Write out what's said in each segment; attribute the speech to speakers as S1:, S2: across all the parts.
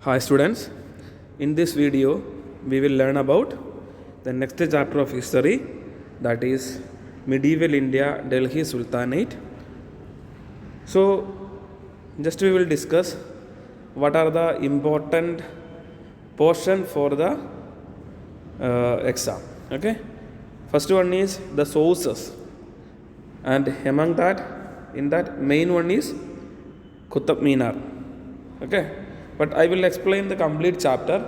S1: Hi students, in this video we will learn about the next chapter of history, that is medieval India, Delhi Sultanate. So just we will discuss what are the important portion for the exam. Okay, first one is the sources, and among that, in that main one is Qutb Minar. Okay, but I will explain the complete chapter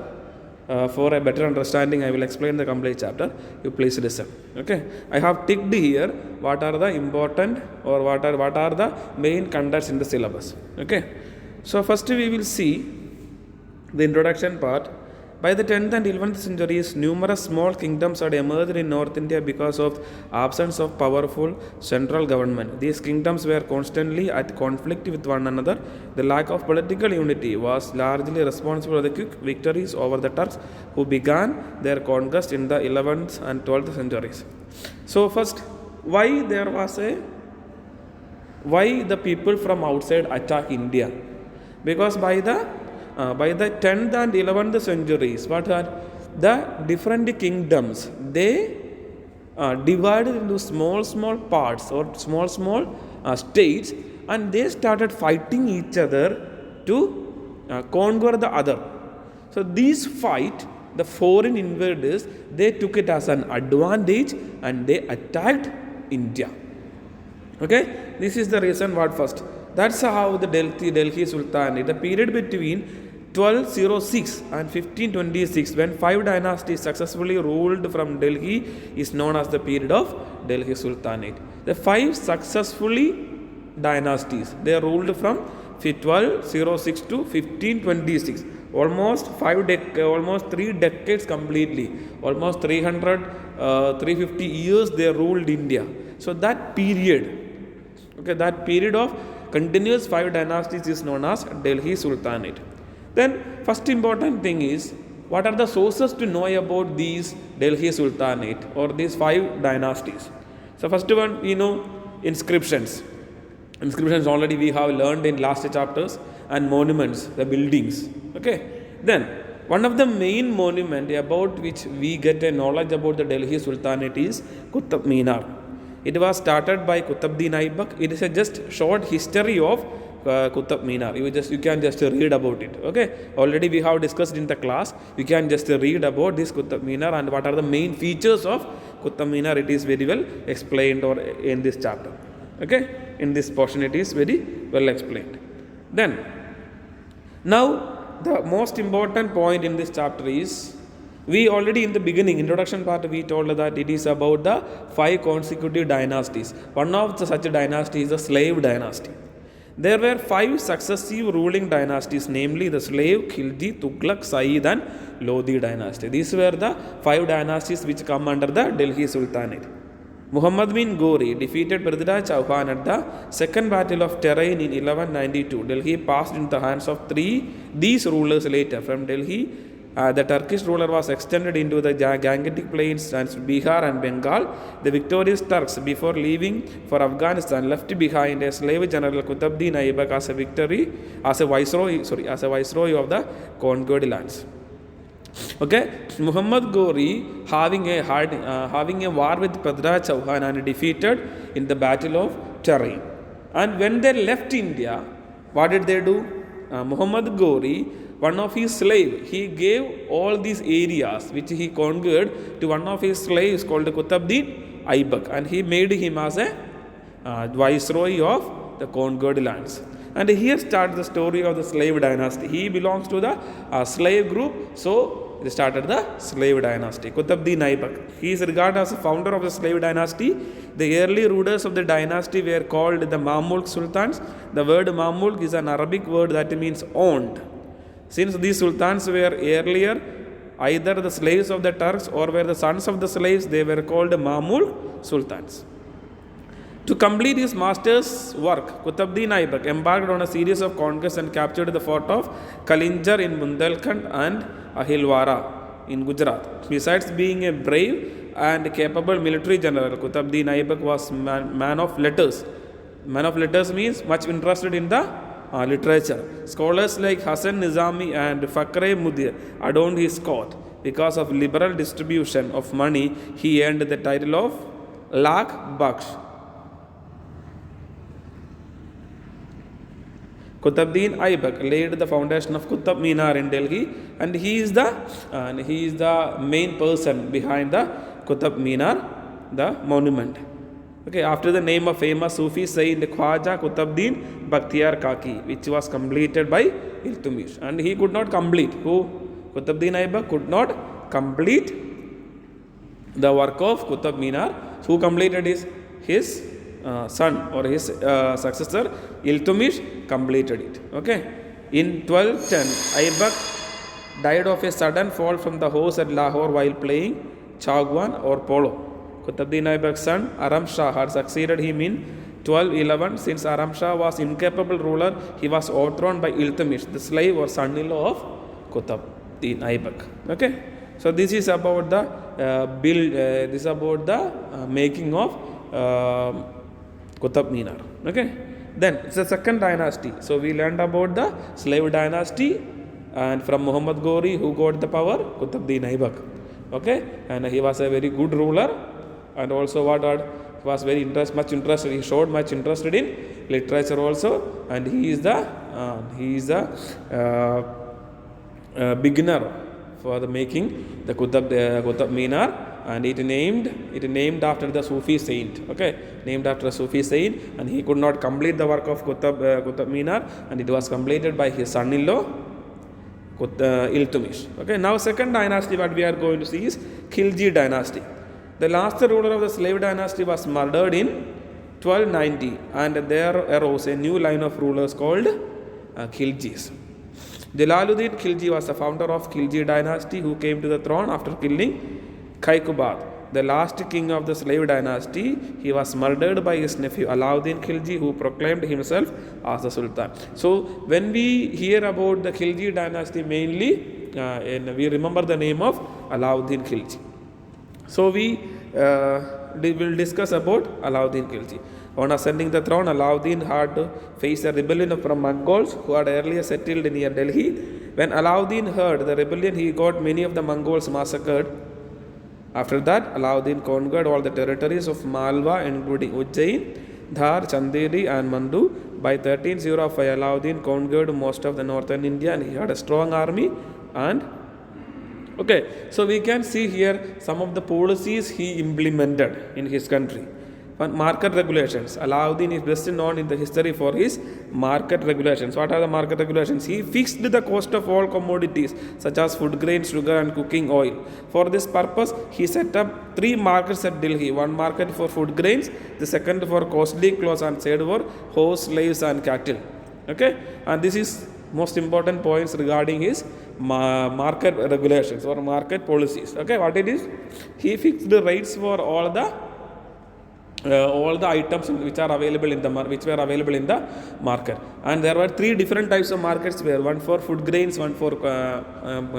S1: for a better understanding. I will explain the complete chapter. You please listen. Okay, I have ticked here what are the important or what are the main contents in the syllabus. Okay, so first we will see the introduction part. By the 10th and 11th centuries, numerous small kingdoms had emerged in North India because of absence of powerful central government. These kingdoms were constantly at conflict with one another. The lack of political unity was largely responsible for the quick victories over the Turks, who began their conquest in the 11th and 12th centuries. So first, why the people from outside attack India? Because by the 10th and 11th centuries, what are the different kingdoms? They divided into small parts or small states, and they started fighting each other to conquer the other. So these fight, the foreign invaders, they took it as an advantage and they attacked India. Okay, this is the reason what first. That's how the Delhi Sultanate, the period between 1206 and 1526, when 5 dynasties successfully ruled from Delhi, is known as the period of Delhi Sultanate. The 5 successfully dynasties, they ruled from 1206 to 1526. Almost 3 decades completely. Almost 350 years they ruled India. So that period of continuous 5 dynasties is known as Delhi Sultanate. Then first important thing is, what are the sources to know about these Delhi Sultanate or these 5 dynasties? So first one, inscriptions. Inscriptions already we have learned in last chapters, and monuments, the buildings. Okay. Then one of the main monument about which we get a knowledge about the Delhi Sultanate is Qutb Minar. It was started by Qutbuddin Aibak. It is a just short history of Qutb Minar. You can just read about it. Okay, already we have discussed in the class. You can just read about this Qutb Minar and what are the main features of Qutb Minar. It is very well explained or in this chapter. Okay, in this portion it is very well explained. Then, now the most important point in this chapter is, we already in the beginning, introduction part, we told that it is about the 5 consecutive dynasties. One of the such dynasty is the slave dynasty. There were 5 successive ruling dynasties, namely the slave, Khilji, Tughlaq, Sayyid and Lodi dynasty. These were the 5 dynasties which come under the Delhi Sultanate. Muhammad bin Ghori defeated Prithviraj Chauhan at the Second Battle of Terain in 1192. Delhi passed into the hands of these rulers later. From Delhi, the Turkish ruler was extended into the Gangetic plains and Bihar and Bengal. The victorious Turks, before leaving for Afghanistan, left behind a slave general, Qutbuddin Aibak, as a viceroy of the conquered lands. Okay, Muhammad Ghori having a war with Prithviraj Chauhan and defeated in the Battle of Terain. And when they left India, what did they do? Muhammad Ghori, one of his slaves, he gave all these areas which he conquered to one of his slaves called Qutbuddin Aibak, and he made him as a viceroy of the conquered lands. And here starts the story of the slave dynasty. He belongs to the slave group, so they started the slave dynasty. Qutbuddin Aibak, he is regarded as the founder of the slave dynasty. The early rulers of the dynasty were called the Mamluk Sultans. The word Mamluk is an Arabic word that means owned. Since these sultans were earlier either the slaves of the Turks or were the sons of the slaves, they were called Mamluk Sultans. To complete his master's work, Qutbuddin Aibak embarked on a series of conquests and captured the fort of Kalinjar in Bundelkhand and Ahilwara in Gujarat. Besides being a brave and capable military general, Qutbuddin Aibak was man of letters. Man of letters means much interested in the literature. Scholars like Hassan Nizami and Fakre Mudir adorned his court. Because of liberal distribution of money, he earned the title of Lakh Baksh. Qutbuddin Aibak laid the foundation of Qutb Minar in Delhi, and he is the main person behind the Qutb Minar, the monument. Okay, after the name of famous Sufi Sayyid Khwaja Qutbuddin Bakhtiyar Kaki, which was completed by Iltutmish, and he could not complete. Qutbuddin Aibak could not complete the work of Qutb Minar. Who completed his son or his successor Iltutmish completed it. Okay, in 1210 Aibak died of a sudden fall from the horse at Lahore while playing Chagwan or polo. Qutbuddin Aibak's son Aram Shah had succeeded him in 1211. Since Aram Shah was incapable ruler, he was overthrown by Iltutmish, the slave or son-in-law of Qutbuddin Aibak. Okay, so this is about the this is about the making of Qutb Minar. Okay, then it's the second dynasty. So we learned about the slave dynasty, and from Muhammad Ghori, who got the power, Qutbuddin Aibak. Okay, and he was a very good ruler, and also he was very much interested. He showed much interested in literature also, and he is the beginner for the making the Qutb Minar. And it named after the Sufi saint. Okay, named after a Sufi saint, and he could not complete the work of Qutb Minar, and it was completed by his son-in-law Iltutmish. Okay, now second dynasty what we are going to see is Khilji dynasty. The last ruler of the slave dynasty was murdered in 1290, and there arose a new line of rulers called Khiljis. Jalaluddin Khilji was the founder of Khilji dynasty, who came to the throne after killing Kaikubad, the last king of the slave dynasty. He was murdered by his nephew Alauddin Khilji, who proclaimed himself as the Sultan. So when we hear about the Khilji dynasty, mainly we remember the name of Alauddin Khilji. So we will discuss about Alauddin Khilji. On ascending the throne, Alauddin had to face a rebellion from Mongols who had earlier settled near Delhi. When Alauddin heard the rebellion, he got many of the Mongols massacred. After that, Alauddin conquered all the territories of Malwa, including Ujjain, Dhar, Chanderi and Mandu. By 1305, Alauddin conquered most of the northern India, and he had a strong army. And okay, so we can see here some of the policies he implemented in his country. Market regulations. Alauddin is best known in the history for his market regulations. What are the market regulations? He fixed the cost of all commodities such as food grains, sugar and cooking oil. For this purpose, he set up 3 markets at Delhi. One market for food grains, the second for costly clothes, and third for horse, slaves and cattle. Okay, and this is most important points regarding his market regulations or market policies. Okay, what it is? He fixed the rates for all the items which are available in the market, and there were 3 different types of markets, where one for food grains, one for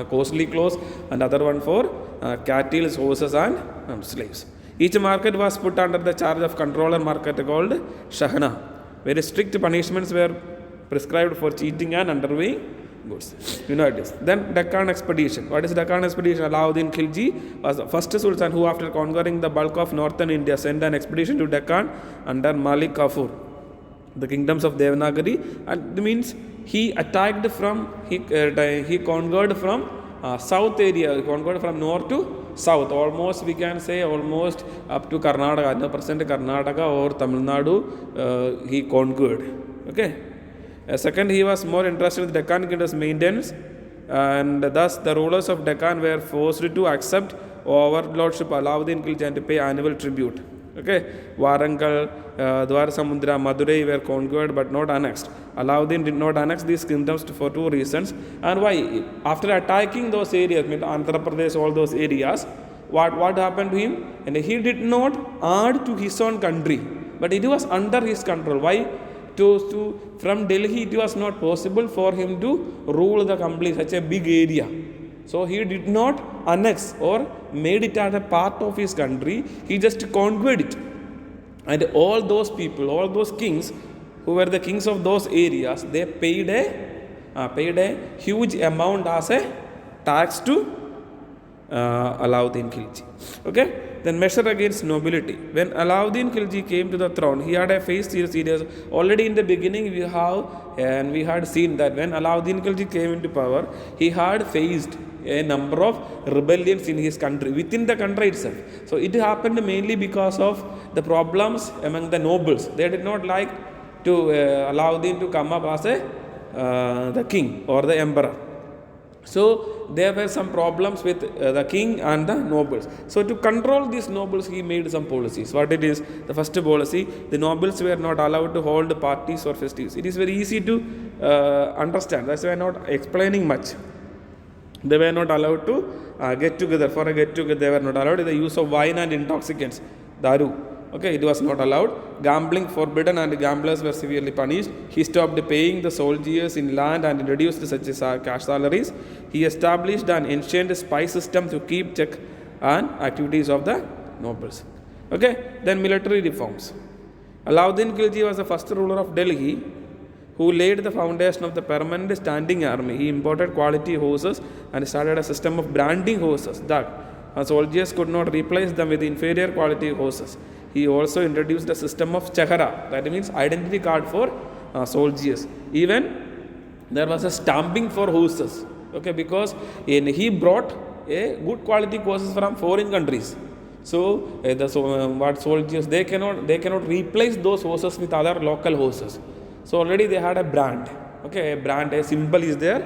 S1: costly clothes, and other one for cattle, horses and slaves. Each market was put under the charge of controller market called Shahna. Very strict punishments were prescribed for cheating and underweighing goods. You know it is. Then Deccan expedition. What is Deccan expedition? Alauddin Khilji was the first sultan who, after conquering the bulk of northern India, sent an expedition to Deccan under Malik Kafur, the kingdoms of Devanagari, and it means he attacked from he conquered from south area. He conquered from north to south. Almost we can say almost up to Karnataka, present Karnataka or Tamil Nadu. He conquered. Okay. Second, he was more interested in the Deccan kingdom's maintenance, and thus the rulers of Deccan were forced to accept overlordship Alauddin Khilji and to pay annual tribute. Okay, Warangal, Dwarasamudra, Madurai were conquered but not annexed. Alauddin did not annex these kingdoms for 2 reasons. And why? After attacking those areas, Andhra Pradesh, all those areas, what happened to him? And he did not add to his own country, but it was under his control. Why? From Delhi, it was not possible for him to rule the complete such a big area. So he did not annex or made it as a part of his country. He just conquered it. And all those people, all those kings who were the kings of those areas, they paid a huge amount as a tax to Alauddin Khilji. Okay. Then measure against nobility. When Alauddin Khilji came to the throne, he had a faced serious. Already in the beginning, we had seen that when Alauddin Khilji came into power, he had faced a number of rebellions in his country, within the country itself. So it happened mainly because of the problems among the nobles. They did not like to Alauddin to come up as the king or the emperor. So there were some problems with the king and the nobles. So to control these nobles, he made some policies. What it is? The first policy, the nobles were not allowed to hold parties or festivals. It is very easy to understand. That's why I'm not explaining much. They were not allowed to get together. For a get together, they were not allowed. The use of wine and intoxicants, daru. Okay, it was not allowed. Gambling forbidden, and gamblers were severely punished. He stopped paying the soldiers in land and introduced such as cash salaries. He established an ancient spy system to keep check on activities of the nobles. Okay, then military reforms. Alauddin Khilji was the first ruler of Delhi who laid the foundation of the permanent standing army. He imported quality horses and started a system of branding horses that soldiers could not replace them with inferior quality horses. He also introduced a system of chahara, that means identity card for soldiers. Even there was a stamping for horses, okay, because he brought a good quality horses from foreign countries. So what soldiers, they cannot replace those horses with other local horses. So already they had a brand, okay, a symbol is there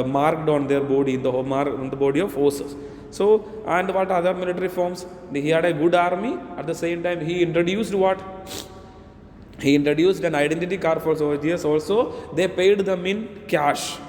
S1: marked on their body, on the body of horses. So, and what other military forms? He had a good army. At the same time, he introduced what? He introduced an identity card for soldiers also. They paid them in cash.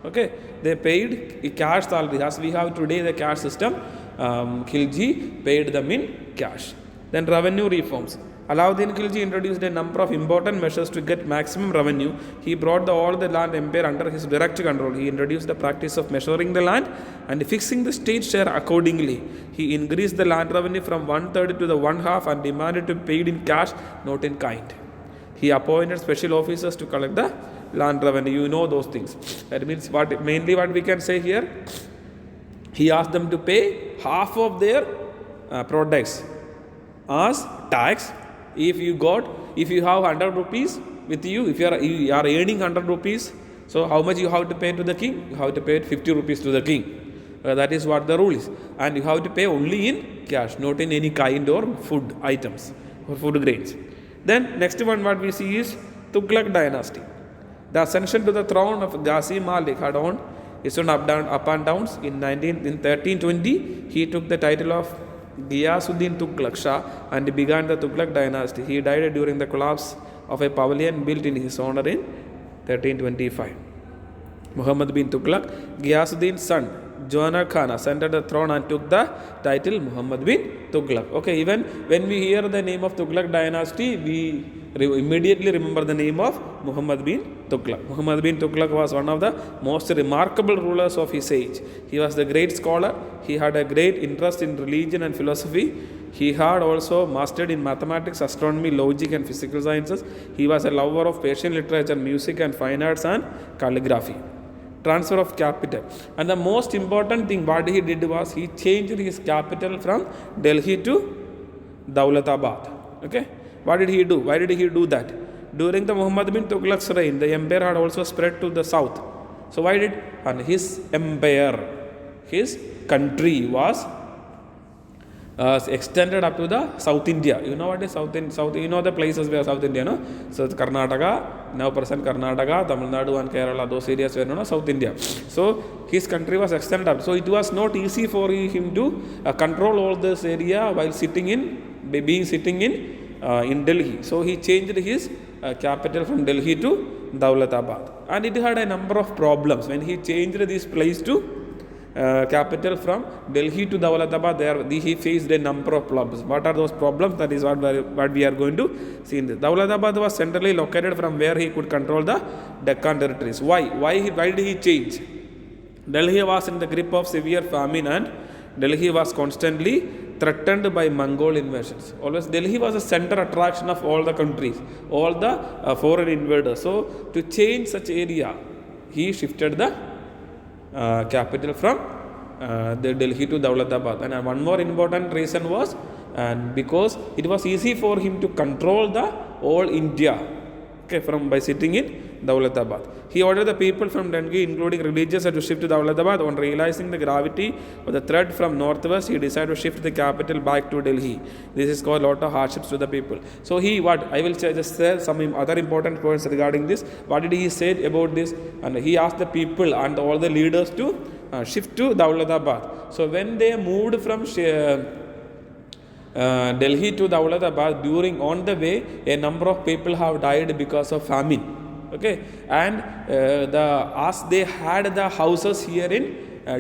S1: Okay, they paid cash salary. As we have today the cash system, Khilji paid them in cash. Then revenue reforms. Alauddin Khilji introduced a number of important measures to get maximum revenue. He brought all the land empire under his direct control. He introduced the practice of measuring the land and fixing the state share accordingly. He increased the land revenue from 1/3 to the 1/2 and demanded to be paid in cash, not in kind. He appointed special officers to collect the land revenue. You know those things. That means what we can say here, he asked them to pay half of their products as tax. If you have 100 rupees with you, if you are earning 100 rupees, so how much you have to pay to the king? You have to pay 50 rupees to the king. That is what the rule is. And you have to pay only in cash, not in any kind or food items or food grains. Then next one what we see is Tughlaq dynasty. The ascension to the throne of Ghazi Malik had on its own up and downs. In 1320, he took the title of Ghiyasuddin Tughlaq Shah and began the Tughlaq dynasty. He died during the collapse of a pavilion built in his honor in 1325. Muhammad bin Tughlaq, Ghiyasuddin's son, Jawahar Khan ascended the throne and took the title Muhammad bin Tughlaq. Okay, even when we hear the name of Tughlaq dynasty, we immediately remember the name of Muhammad bin Tughlaq. Muhammad bin Tughlaq was one of the most remarkable rulers of his age. He was the great scholar. He had a great interest in religion and philosophy. He had also mastered in mathematics, astronomy, logic and physical sciences. He was a lover of Persian literature, music and fine arts and calligraphy. Transfer of capital. And the most important thing what he did was he changed his capital from Delhi to Daulatabad. Okay. What did he do? Why did he do that? During the Muhammad bin Tughlaq's reign, the empire had also spread to the south. So why did? And his empire, his country was extended up to the South India. You know what is South? You know the places where South India, no? So Karnataka, now present Karnataka, Tamil Nadu and Kerala, those areas were known as South India. So his country was extended up. So it was not easy for him to control all this area while sitting in Delhi. So he changed his capital from Delhi to Daulatabad. And it had a number of problems. When he changed this place to capital from Delhi to Daulatabad, there he faced a number of problems. What are those problems? That is what we are going to see in this. Daulatabad was centrally located from where he could control the Deccan territories. Why did he change? Delhi was in the grip of severe famine and Delhi was constantly threatened by Mongol invasions. Always Delhi was a center attraction of all the countries, all the foreign invaders. So to change such area, he shifted the capital from the Delhi to Daulatabad. And one more important reason was, and because it was easy for him to control the all India, okay, from by sitting in Daulatabad. He ordered the people from Delhi, including religious, to shift to Daulatabad. On realizing the gravity of the threat from northwest, he decided to shift the capital back to Delhi. This is called a lot of hardships to the people. So I will just say some other important points regarding this. What did he say about this? And he asked the people and all the leaders to shift to Daulatabad. So when they moved from Delhi to Daulatabad, on the way, a number of people have died because of famine. Okay, and as they had the houses here in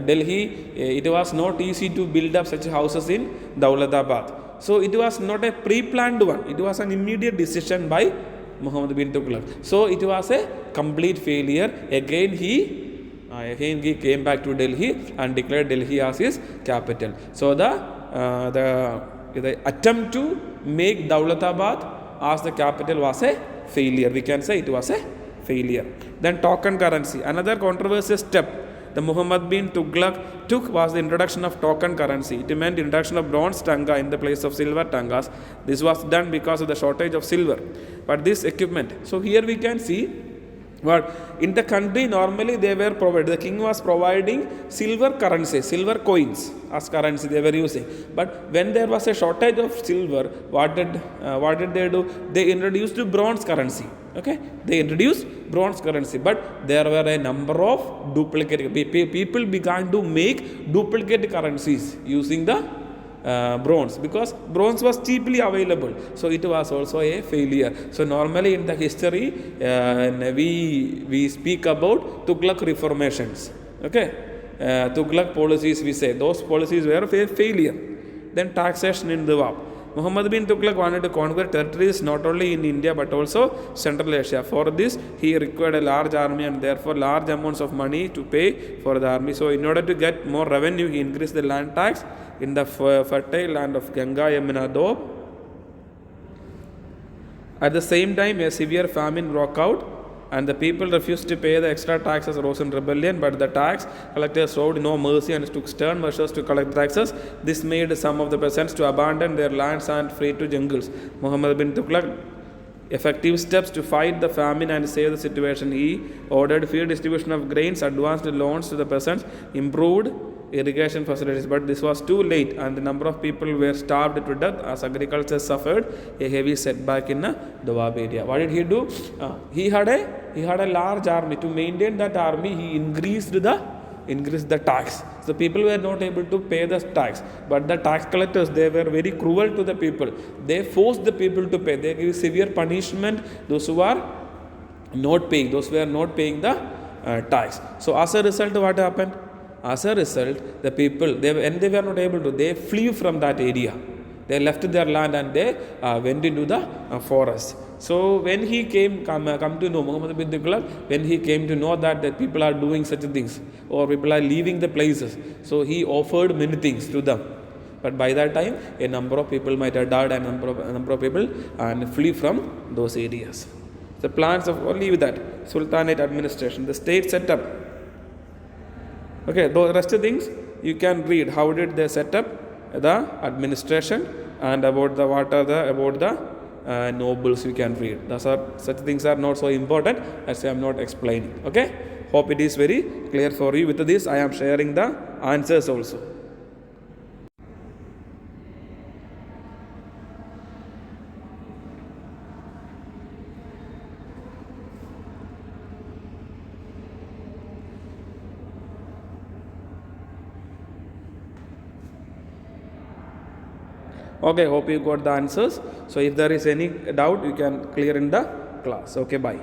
S1: Delhi, it was not easy to build up such houses in Daulatabad. So it was not a pre-planned one. It was an immediate decision by Muhammad bin Tughlaq. So it was a complete failure. Again he came back to Delhi and declared Delhi as his capital. So the attempt to make Daulatabad as the capital was a failure. We can say it was a failure. Then token currency. Another controversial step the Muhammad bin Tughlaq took was the introduction of token currency. It meant introduction of bronze tanga in the place of silver tangas. This was done because of the shortage of silver. But this equipment. So here we can see what in the country normally they were provided. The king was providing silver currency, silver coins as currency they were using. But when there was a shortage of silver, what did they do? They introduced bronze currency. Okay, they introduced bronze currency, but there were a number of duplicate people began to make duplicate currencies using the bronze, because bronze was cheaply available. So it was also a failure. So normally in the history we speak about Tughlaq reformations. Okay, Tughlaq policies, we say those policies were a failure. Then taxation in Doab. Muhammad bin Tughlaq wanted to conquer territories not only in India but also Central Asia. For this, he required a large army and therefore large amounts of money to pay for the army. So, in order to get more revenue, he increased the land tax in the fertile land of Ganga, Yamuna, Doab. At the same time, a severe famine broke out, and the people refused to pay the extra taxes, rose in rebellion, but the tax collectors showed no mercy and took stern measures to collect taxes. This made some of the peasants to abandon their lands and flee to jungles. Muhammad bin Tughlaq effective steps to fight the famine and save the situation. He ordered free distribution of grains, advanced loans to the peasants, improved irrigation facilities, but this was too late and the number of people were starved to death as agriculture suffered a heavy setback in the Doab area. What did he do? He had a large army. To maintain that army, he increased the tax. So people were not able to pay the tax, but the tax collectors, they were very cruel to the people. They forced the people to pay. They gave severe punishment those who are not paying, those who were not paying the tax. So as a result, what happened? As a result, the people, they were not able to, they flew from that area. They left their land and they went into the forest. So when he come to know, Muhammad bin Tughlaq, when he came to know that people are doing such things or people are leaving the places, so he offered many things to them. But by that time, a number of people might have died, and a number of people and flee from those areas. The plans of only with that Sultanate administration, the state setup. Okay, the rest of things you can read. How did they set up the administration, and about the nobles you can read. Such things are not so important as I am not explaining. Okay, hope it is very clear for you. With this, I am sharing the answers also. Okay, hope you got the answers. So if there is any doubt, you can clear in the class. Okay, bye.